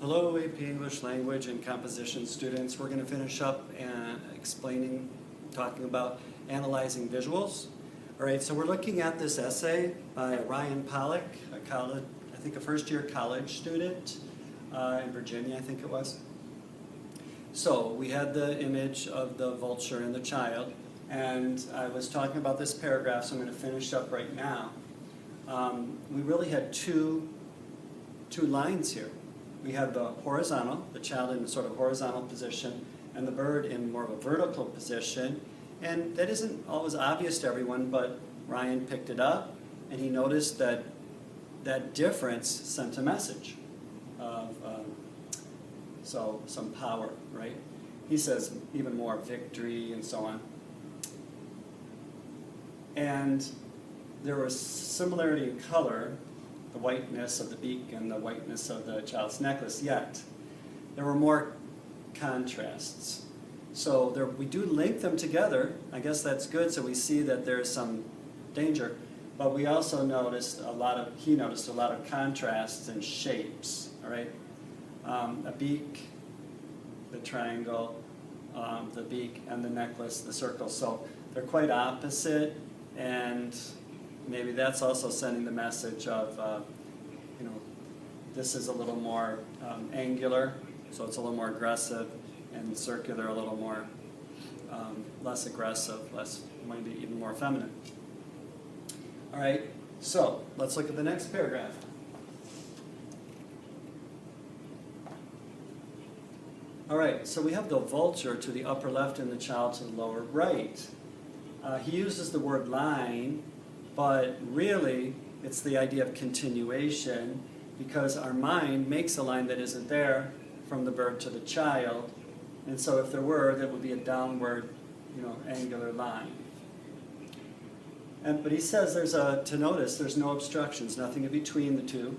Hello, AP English Language and Composition students. We're going to finish up and talking about analyzing visuals. All right, so we're looking at this essay by Ryan Pollock, I think a first-year college student in Virginia, I think it was. So we had the image of the vulture and the child, and I was talking about this paragraph, so I'm going to finish up right now. We really had two lines here. We have the horizontal, the child in a sort of horizontal position, and the bird in more of a vertical position. And that isn't always obvious to everyone, but Ryan picked it up, and he noticed that that difference sent a message of some power, right? He says even more victory and so on. And there was similarity in color, the whiteness of the beak and the whiteness of the child's necklace, yet there were more contrasts. So we do link them together. I guess that's good, so we see that there's some danger. But we also noticed he noticed a lot of contrasts in shapes, all right? A beak, the triangle, the beak, and the necklace, the circle. So they're quite opposite, and maybe that's also sending the message of, this is a little more angular, so it's a little more aggressive, and circular a little more less aggressive, maybe even more feminine. All right, so let's look at the next paragraph. All right, so we have the vulture to the upper left and the child to the lower right. He uses the word line, but really it's the idea of continuation, because our mind makes a line that isn't there from the bird to the child, and so if there were, that would be a downward, angular line. But he says to notice there's no obstructions, nothing in between the two,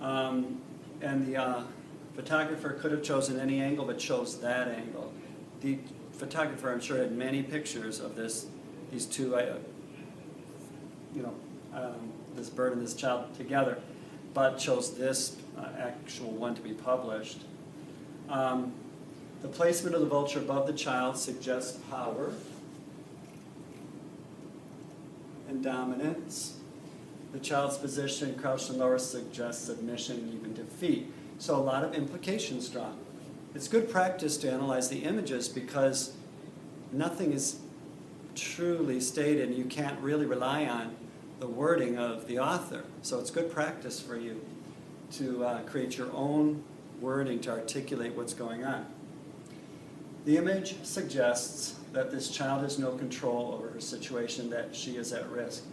and the photographer could have chosen any angle, but chose that angle. The photographer, I'm sure, had many pictures of these two, this bird and this child together, but chose this actual one to be published. The placement of the vulture above the child suggests power and dominance. The child's position crouched and lower suggests submission and even defeat. So a lot of implications drawn. It's good practice to analyze the images because nothing is truly stated, and you can't really rely on the wording of the author. So it's good practice for you to create your own wording to articulate what's going on. The image suggests that this child has no control over her situation, that she is at risk.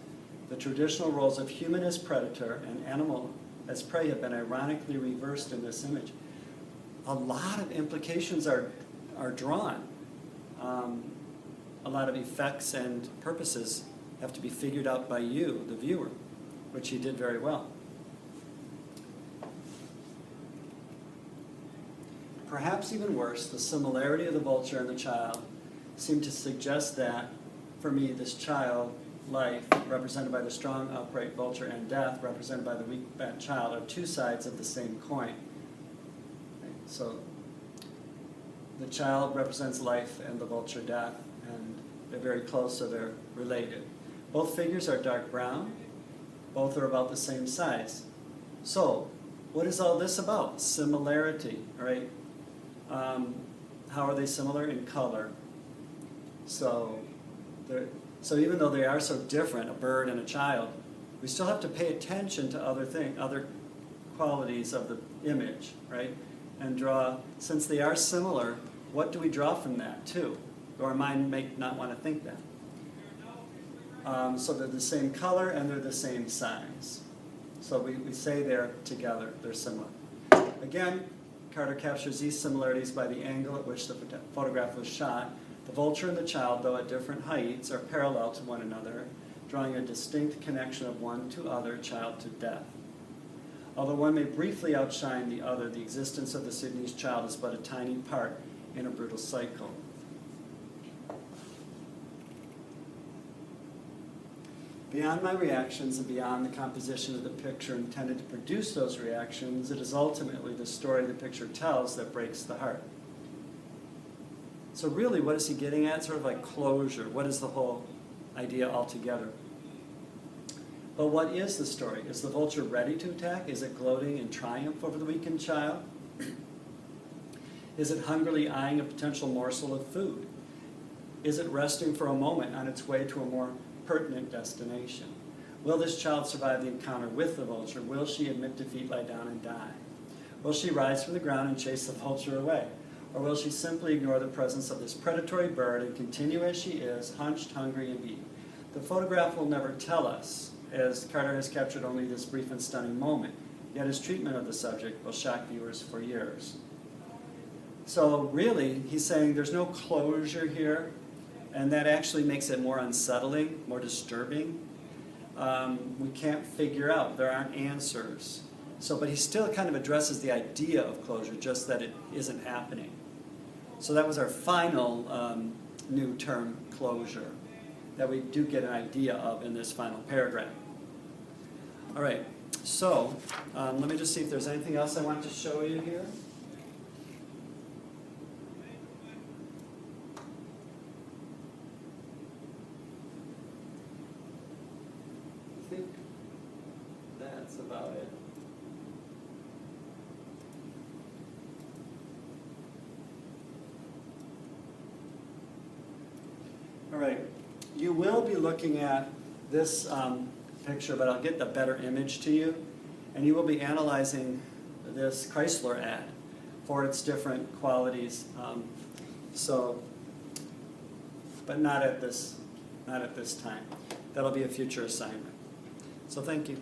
The traditional roles of human as predator and animal as prey have been ironically reversed in this image. A lot of implications are drawn. A lot of effects and purposes have to be figured out by you, the viewer, which he did very well. Perhaps even worse, the similarity of the vulture and the child seemed to suggest that, for me, this child, life, represented by the strong, upright vulture, and death, represented by the weak, bad child, are two sides of the same coin. So the child represents life and the vulture death, and they're very close, so they're related. Both figures are dark brown. Both are about the same size. So what is all this about? Similarity, right? How are they similar in color? So even though they are so different, a bird and a child, we still have to pay attention to other qualities of the image, right? And draw, since they are similar, what do we draw from that too? Or our mind may not want to think that. So they're the same color and they're the same size. So we say they're together, they're similar. Again, Carter captures these similarities by the angle at which the photograph was shot. The vulture and the child, though at different heights, are parallel to one another, drawing a distinct connection of one to other, child to death. Although one may briefly outshine the other, the existence of the Sudanese child is but a tiny part in a brutal cycle. Beyond my reactions and beyond the composition of the picture intended to produce those reactions, it is ultimately the story the picture tells that breaks the heart. So really, what is he getting at? Sort of like closure. What is the whole idea altogether? But what is the story? Is the vulture ready to attack? Is it gloating in triumph over the weakened child? Is it hungrily eyeing a potential morsel of food? Is it resting for a moment on its way to a more pertinent destination? Will this child survive the encounter with the vulture? Will she admit defeat, lie down, and die? Will she rise from the ground and chase the vulture away? Or will she simply ignore the presence of this predatory bird and continue as she is, hunched, hungry, and beaten? The photograph will never tell us, as Carter has captured only this brief and stunning moment, yet his treatment of the subject will shock viewers for years. So really, he's saying there's no closure here, and that actually makes it more unsettling, more disturbing. We can't figure out, there aren't answers. So, but he still kind of addresses the idea of closure, just that it isn't happening. So that was our final new term, closure, that we do get an idea of in this final paragraph. All right, so let me just see if there's anything else I want to show you here. I think that's about it. All right, you will be looking at this picture, but I'll get the better image to you, and you will be analyzing this Chrysler ad for its different qualities. But not at this time. That'll be a future assignment. So thank you.